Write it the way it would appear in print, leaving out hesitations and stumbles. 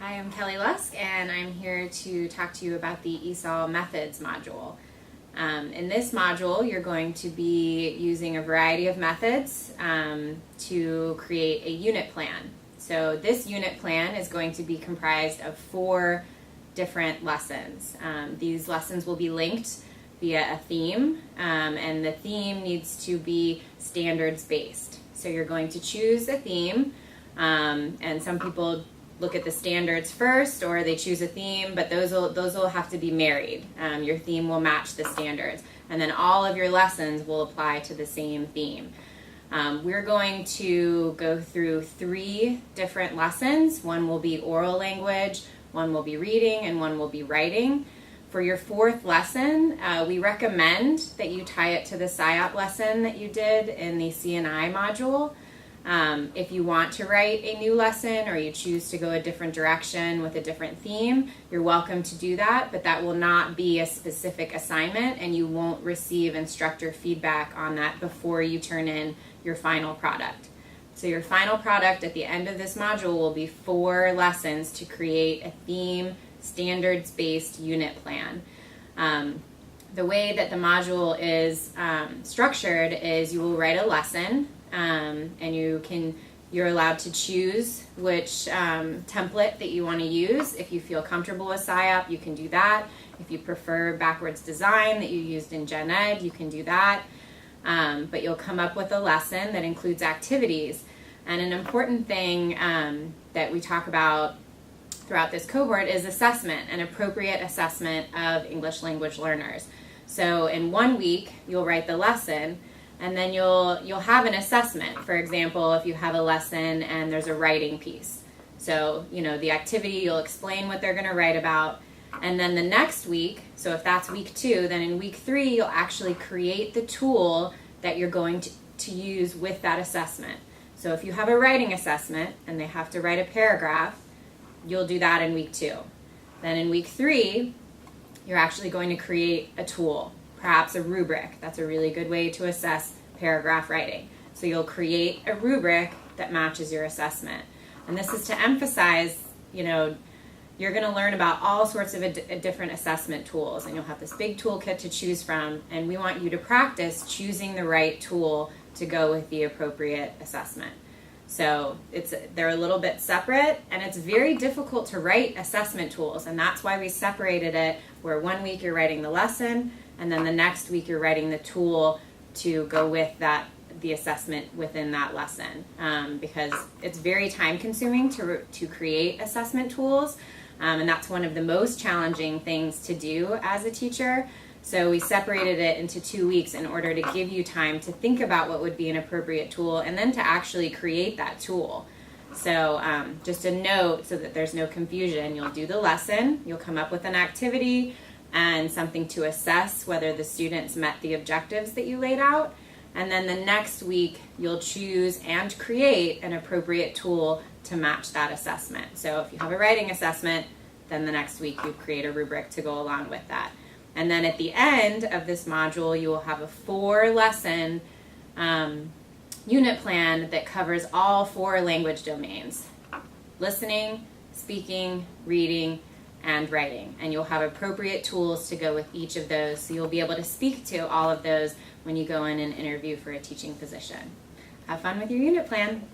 Hi, I'm Kelly Lusk, and I'm here to talk to you about the ESOL methods module. In this module, you're going to be using a variety of methods to create a unit plan. So this unit plan is going to be comprised of 4 different lessons. These lessons will be linked via a theme, and the theme needs to be standards-based. So you're going to choose a theme, and some people look at the standards first, or they choose a theme, but those will have to be married. Your theme will match the standards, and then all of your lessons will apply to the same theme. We're going to go through 3 different lessons. One will be oral language, one will be reading, and one will be writing. For your 4th lesson, we recommend that you tie it to the SIOP lesson that you did in the C&I module. If you want to write a new lesson or you choose to go a different direction with a different theme, you're welcome to do that, but that will not be a specific assignment, and you won't receive instructor feedback on that before you turn in your final product. So your final product at the end of this module will be 4 lessons to create a theme, standards-based unit plan. The way that the module is structured is you will write a lesson, and you're allowed to choose which template that you want to use. If you feel comfortable with SIOP, you can do that. If you prefer backwards design that you used in Gen Ed, you can do that. But you'll come up with a lesson that includes activities. And an important thing that we talk about throughout this cohort is assessment, an appropriate assessment of English language learners. So in 1 week, you'll write the lesson, and then you'll have an assessment. For example, if you have a lesson and there's a writing piece. So, the activity, you'll explain what they're going to write about. And then the next week, so if that's week 2, then in week 3, you'll actually create the tool that you're going to use with that assessment. So if you have a writing assessment and they have to write a paragraph, you'll do that in week 2. Then in week 3, you're actually going to create a tool, perhaps a rubric. That's a really good way to assess paragraph writing. So you'll create a rubric that matches your assessment. And this is to emphasize, you're going to learn about all sorts of different assessment tools, and you'll have this big toolkit to choose from, and we want you to practice choosing the right tool to go with the appropriate assessment. So they're a little bit separate, and it's very difficult to write assessment tools, and that's why we separated it, where 1 week you're writing the lesson, and then the next week you're writing the tool to go with the assessment within that lesson, because it's very time consuming to create assessment tools, and that's one of the most challenging things to do as a teacher. So we separated it into 2 weeks in order to give you time to think about what would be an appropriate tool and then to actually create that tool. So just a note so that there's no confusion, you'll do the lesson, you'll come up with an activity and something to assess whether the students met the objectives that you laid out. And then the next week, you'll choose and create an appropriate tool to match that assessment. So if you have a writing assessment, then the next week you create a rubric to go along with that. And then at the end of this module, you will have a 4-lesson unit plan that covers all 4 language domains: listening, speaking, reading, and writing. And you'll have appropriate tools to go with each of those, so you'll be able to speak to all of those when you go in and interview for a teaching position. Have fun with your unit plan.